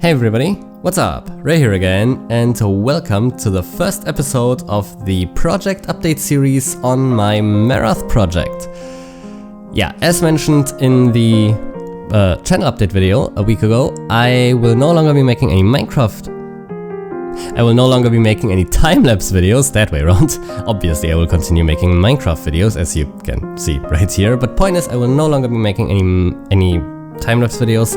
Hey everybody, what's up? Ray here again, and welcome to the first episode of the project update series on my Merath project. Yeah, as mentioned in the channel update video a week ago, I will no longer be making any time-lapse videos, that way around. Obviously I will continue making Minecraft videos, as you can see right here, but point is I will no longer be making any time-lapse videos.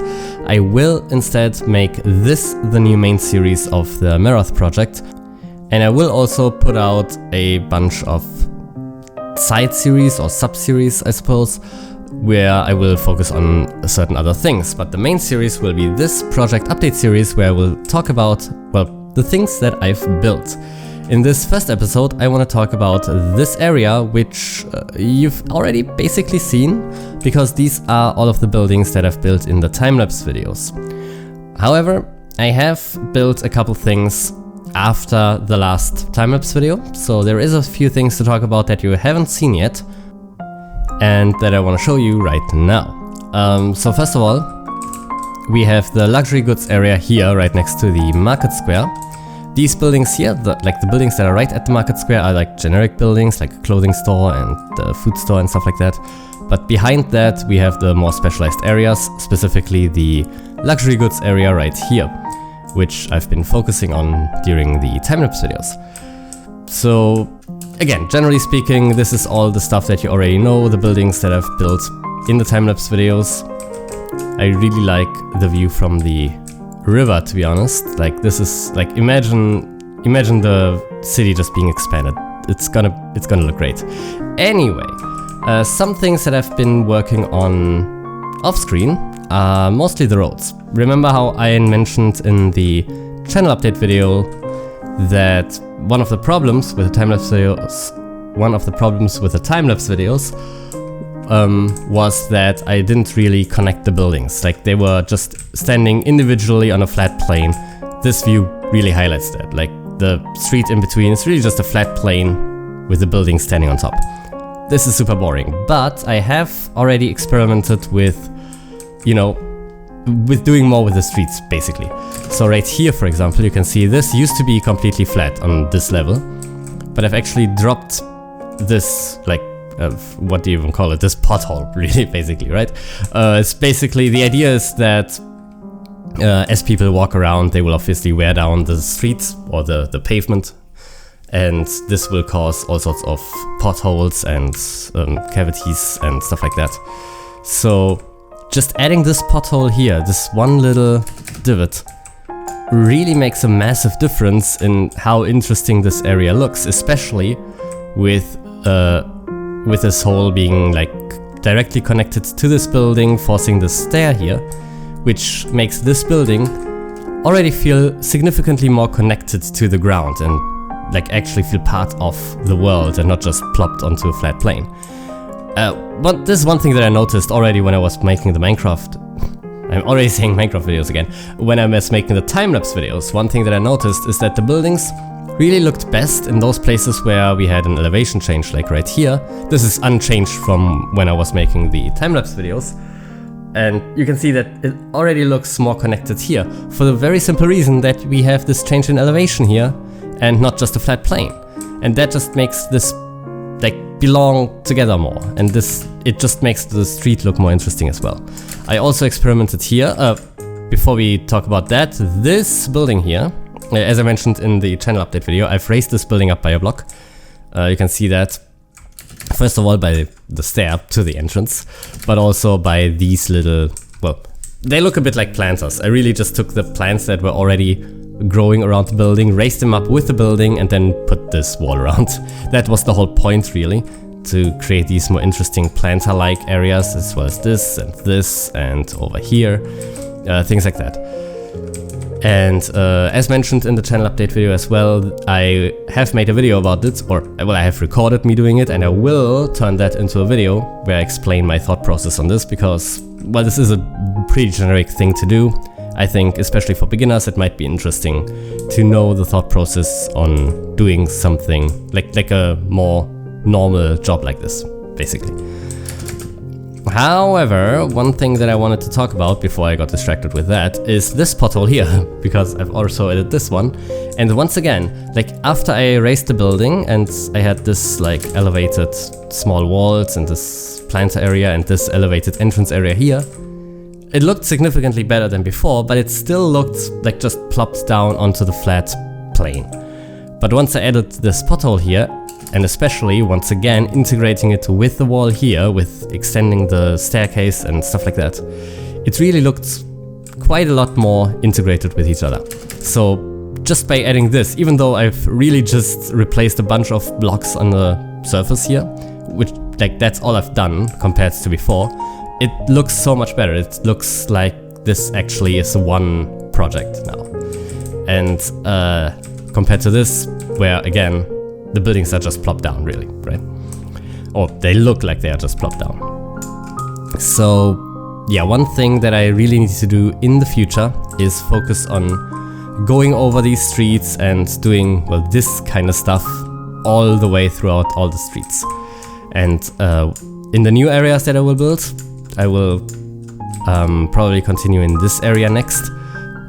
I will instead make this the new main series of the Merath project, and I will also put out a bunch of side series or sub-series, I suppose, where I will focus on certain other things. But the main series will be this project update series where I will talk about, well, the things that I've built. In this first episode I want to talk about this area, which you've already basically seen, because these are all of the buildings that I've built in the time-lapse videos. However, I have built a couple things after the last time-lapse video, so there is a few things to talk about that you haven't seen yet, and that I want to show you right now. So first of all, we have the luxury goods area here, right next to the market square. These buildings here, the buildings that are right at the market square, are like generic buildings, like a clothing store and the food store and stuff like that. But behind that we have the more specialized areas, specifically the luxury goods area right here, which I've been focusing on during the time-lapse videos. So again, generally speaking, this is all the stuff that you already know, the buildings that I've built in the time-lapse videos. I really like the view from the river, to be honest. Like, this is like, imagine the city just being expanded. It's gonna look great. Anyway, some things that I've been working on off screen are mostly the roads. Remember how I mentioned in the channel update video that one of the problems with the time-lapse videos was that I didn't really connect the buildings. Like, they were just standing individually on a flat plane. This view really highlights that. Like, the street in between is really just a flat plane with the building standing on top. This is super boring, but I have already experimented with, with doing more with the streets, basically. So right here, for example, you can see this used to be completely flat on this level, but I've actually dropped this, like, what do you even call it? This pothole, really, basically, right? It's basically, the idea is that as people walk around, they will obviously wear down the streets or the pavement, and this will cause all sorts of potholes and cavities and stuff like that. So just adding this pothole here, this one little divot, really makes a massive difference in how interesting this area looks, especially with this hole being like directly connected to this building, forcing the stair here, which makes this building already feel significantly more connected to the ground and like actually feel part of the world and not just plopped onto a flat plane. But this is one thing that I noticed already when I was making the I'm already saying Minecraft videos again. When I was making the time-lapse videos, one thing that I noticed is that the buildings really looked best in those places where we had an elevation change, like right here. This is unchanged from when I was making the time-lapse videos, and you can see that it already looks more connected here, for the very simple reason that we have this change in elevation here and not just a flat plane, and that just makes this like belong together more, and it just makes the street look more interesting as well. I also experimented here. Before we talk about that, this building here, as I mentioned in the channel update video, I've raised this building up by a block. You can see that, first of all, by the stair to the entrance, but also by these little, well, they look a bit like planters. I really just took the plants that were already growing around the building, raised them up with the building, and then put this wall around. That was the whole point, really, to create these more interesting planter-like areas, as well as this and over here, things like that. And as mentioned in the channel update video as well, I have made a video about it, or well, I have recorded me doing it, and I will turn that into a video where I explain my thought process on this, because, well, this is a pretty generic thing to do. I think, especially for beginners, it might be interesting to know the thought process on doing something like a more normal job like this, basically. However, one thing that I wanted to talk about before I got distracted with that is this pothole here, because I've also added this one. And once again, like after I raised the building and I had this like elevated small walls and this planter area and this elevated entrance area here, it looked significantly better than before, but it still looked like just plopped down onto the flat plane. But once I added this pothole here, and especially once again integrating it with the wall here, with extending the staircase and stuff like that, it really looked quite a lot more integrated with each other. So just by adding this, even though I've really just replaced a bunch of blocks on the surface here, which like that's all I've done compared to before, it looks so much better. It looks like this actually is one project now. And compared to this, where again, the buildings are just plopped down, really, right? Or they look like they are just plopped down. So yeah, one thing that I really need to do in the future is focus on going over these streets and doing, well, this kind of stuff all the way throughout all the streets. And in the new areas that I will build, I will probably continue in this area next.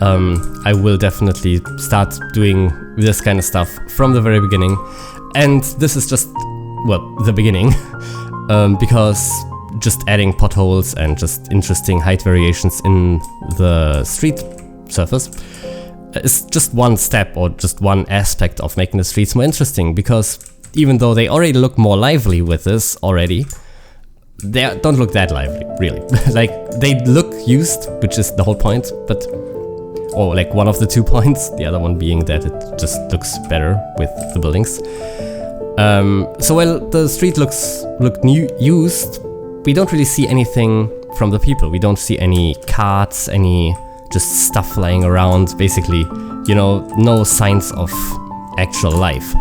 I will definitely start doing this kind of stuff from the very beginning. And this is just, well, the beginning, because just adding potholes and just interesting height variations in the street surface is just one step or just one aspect of making the streets more interesting, because even though they already look more lively with this already, they don't look that lively, really. Like, they look used, which is the whole point, but, or like one of the 2 points, the other one being that it just looks better with the buildings. So while the street look used, we don't really see anything from the people. We don't see any carts, any just stuff lying around, basically, you know, no signs of actual life.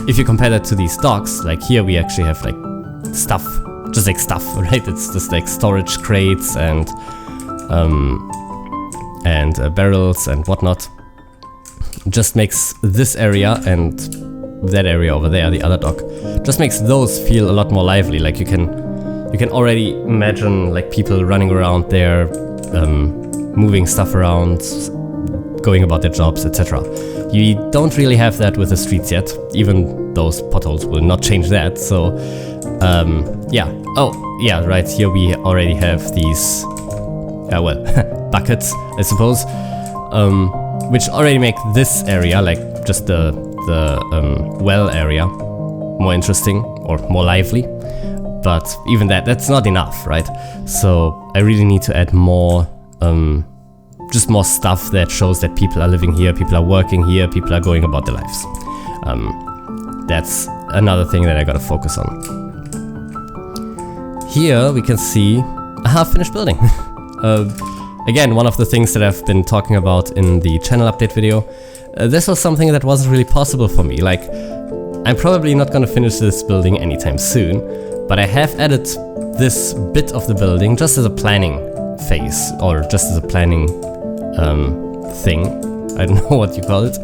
If you compare that to these docks, like here we actually have like stuff, just like stuff, right? It's just like storage crates and barrels and whatnot. Just makes this area and that area over there, the other dock, just makes those feel a lot more lively. Like you can already imagine like people running around there, moving stuff around, going about their jobs, etc. You don't really have that with the streets yet, even those potholes will not change that. So yeah. Oh yeah, right here we already have these buckets, I suppose, which already make this area, like just the well area, more interesting or more lively. But even that's not enough, right? So I really need to add more, just more stuff that shows that people are living here, people are working here, people are going about their lives. That's another thing that I gotta focus on. Here we can see a half-finished building. Again, one of the things that I've been talking about in the channel update video, this was something that wasn't really possible for me. Like, I'm probably not gonna finish this building anytime soon, but I have added this bit of the building just as a planning phase, or just as a planning thing. I don't know what you call it.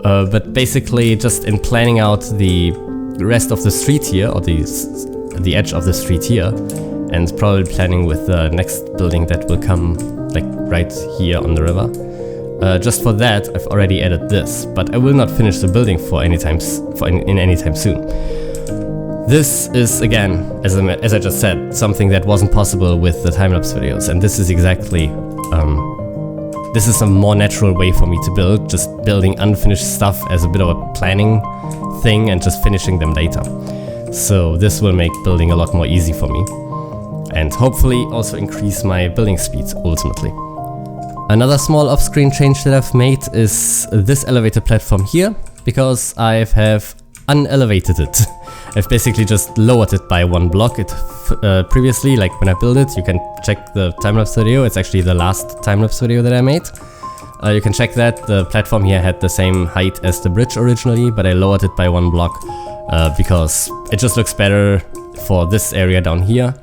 But basically just in planning out the rest of the street here, or the edge of the street here, and probably planning with the next building that will come like right here on the river. Just for that, I've already added this, but I will not finish the building for any time soon. This is, again, as I just said, something that wasn't possible with the time-lapse videos, and this is exactly, this is a more natural way for me to build, just building unfinished stuff as a bit of a planning thing and just finishing them later. So this will make building a lot more easy for me, and hopefully also increase my building speed ultimately. Another small off-screen change that I've made is this elevator platform here, because I have unelevated it. I've basically just lowered it by 1 block. It previously, like when I built it, you can check the time-lapse video. It's actually the last time-lapse video that I made. You can check that. The platform here had the same height as the bridge originally, but I lowered it by 1 block because it just looks better for this area down here.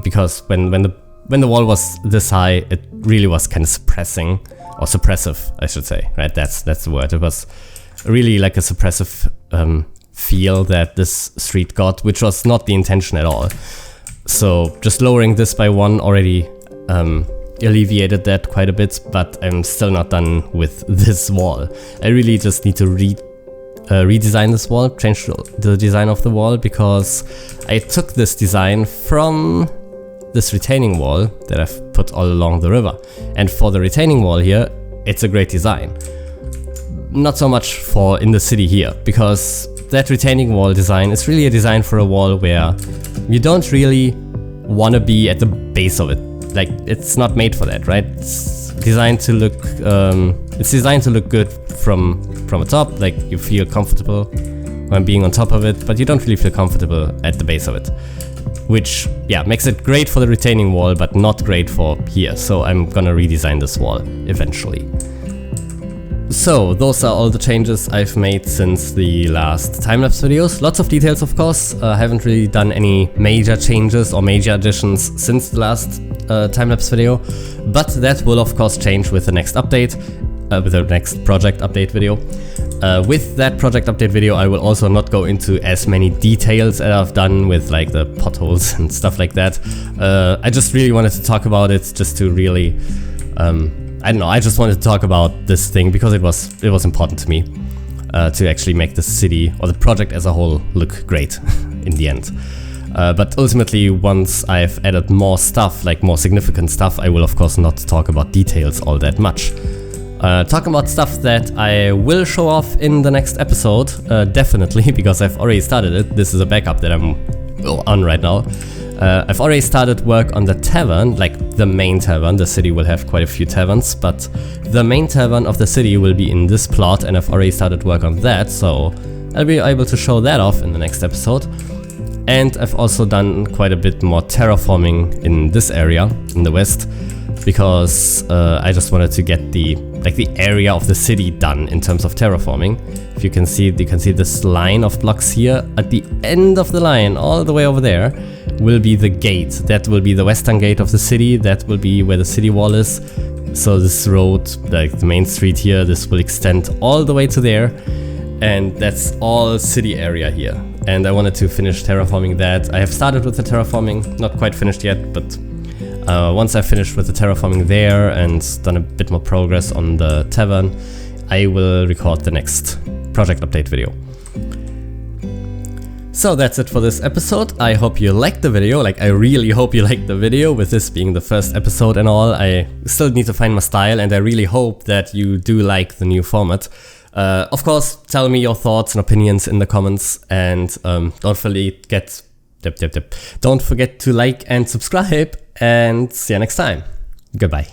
Because when the wall was this high, it really was kind of suppressing, or suppressive, I should say, right? That's the word. It was really like a suppressive feel that this street got, which was not the intention at all. So just lowering this by 1 already alleviated that quite a bit, but I'm still not done with this wall. I really just need to redesign this wall, change the design of the wall, because I took this design from this retaining wall that I've put all along the river. And for the retaining wall here, it's a great design. Not so much for in the city here, because that retaining wall design is really a design for a wall where you don't really want to be at the base of it. Like, it's not made for that, right? It's designed to look good from the top. Like, you feel comfortable when being on top of it, but you don't really feel comfortable at the base of it, which, yeah, makes it great for the retaining wall, but not great for here. So I'm gonna redesign this wall eventually. So those are all the changes I've made since the last time-lapse videos. Lots of details, of course. I haven't really done any major changes or major additions since the last time-lapse video, but that will of course change with the next update, with the next project update video. With that project update video, I will also not go into as many details as I've done with like the potholes and stuff like that. I just really wanted to talk about it, just to really I don't know, I just wanted to talk about this thing because it was important to me to actually make the city or the project as a whole look great in the end. But ultimately, once I've added more stuff, like more significant stuff, I will of course not talk about details all that much. Talk about stuff that I will show off in the next episode, definitely, because I've already started it. This is a backup that I'm on right now. I've already started work on the tavern, like the main tavern. The city will have quite a few taverns, but the main tavern of the city will be in this plot, and I've already started work on that, so I'll be able to show that off in the next episode. And I've also done quite a bit more terraforming in this area, in the west, because I just wanted to get the area of the city done in terms of terraforming. If you can see this line of blocks here. At the end of the line, all the way over there, will be the gate. That will be the western gate of the city. That will be where the city wall is. So this road, like the main street here, this will extend all the way to there. And that's all city area here. And I wanted to finish terraforming that. I have started with the terraforming, not quite finished yet, but once I've finished with the terraforming there and done a bit more progress on the tavern, I will record the next project update video. So that's it for this episode. I hope you liked the video. Like, I really hope you liked the video, with this being the first episode and all. I still need to find my style, and I really hope that you do like the new format. Of course, tell me your thoughts and opinions in the comments, and don't forget to like and subscribe, and see you next time. Goodbye.